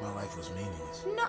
my life was meaningless. No.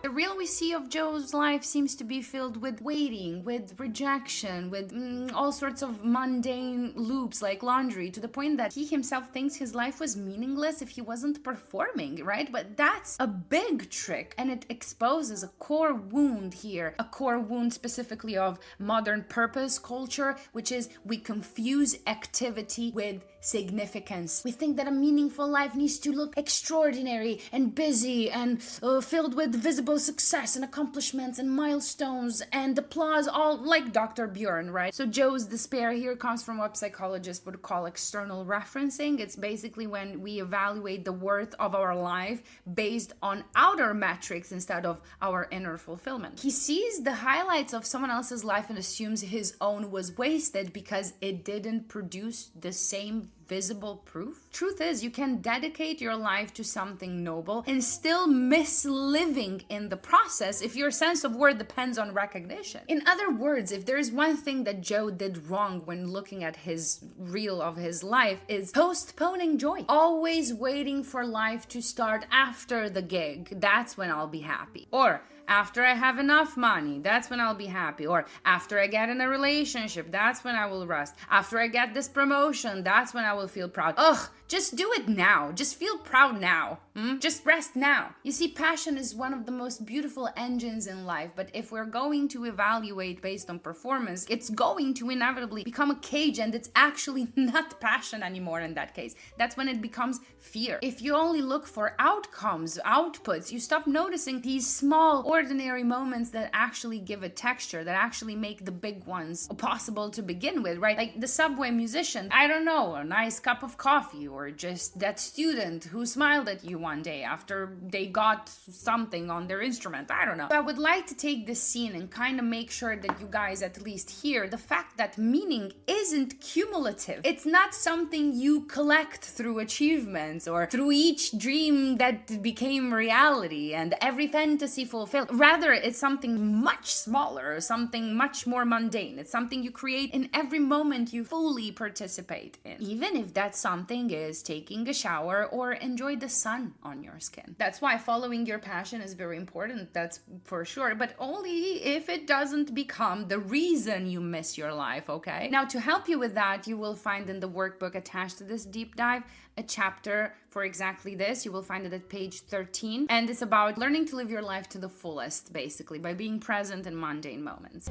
The real we see of Joe's life seems to be filled with waiting, with rejection, with all sorts of mundane loops like laundry, to the point that he himself thinks his life was meaningless if he wasn't performing, right? But that's a big trick, and it exposes a core wound here, a core wound specifically of modern purpose culture, which is we confuse activity with significance. We think that a meaningful life needs to look extraordinary and busy and filled with visible success and accomplishments and milestones and applause, all like Dr. Bjorn, right? So Joe's despair here comes from what psychologists would call external referencing. It's basically when we evaluate the worth of our life based on outer metrics instead of our inner fulfillment. He sees the highlights of someone else's life and assumes his own was wasted because it didn't produce the same visible proof. Truth is, you can dedicate your life to something noble and still miss living in the process if your sense of worth depends on recognition. In other words, if there is one thing that Joe did wrong when looking at his reel of his life, is postponing joy. Always waiting for life to start after the gig. That's when I'll be happy. Or after I have enough money, that's when I'll be happy. Or after I get in a relationship, that's when I will rest. After I get this promotion, that's when I will feel proud. Ugh, just do it now. Just feel proud now. Just rest now. You see, passion is one of the most beautiful engines in life, but if we're going to evaluate based on performance, it's going to inevitably become a cage, and it's actually not passion anymore in that case. That's when it becomes fear. If you only look for outcomes, outputs, you stop noticing these small, ordinary moments that actually give a texture, that actually make the big ones possible to begin with, right? Like the subway musician, I don't know, a nice cup of coffee, or just that student who smiled at you one day after they got something on their instrument. I don't know. So I would like to take this scene and kind of make sure that you guys at least hear the fact that meaning isn't cumulative. It's not something you collect through achievements or through each dream that became reality and every fantasy fulfilled. Rather, it's something much smaller, something much more mundane. It's something you create in every moment you fully participate in. Even if that something is taking a shower or enjoy the sun on your skin. That's why following your passion is very important, that's for sure, but only if it doesn't become the reason you miss your life, okay? Now, to help you with that, you will find in the workbook attached to this deep dive a chapter for exactly this. You will find it at page 13, and it's about learning to live your life to the fullest, basically, by being present in mundane moments.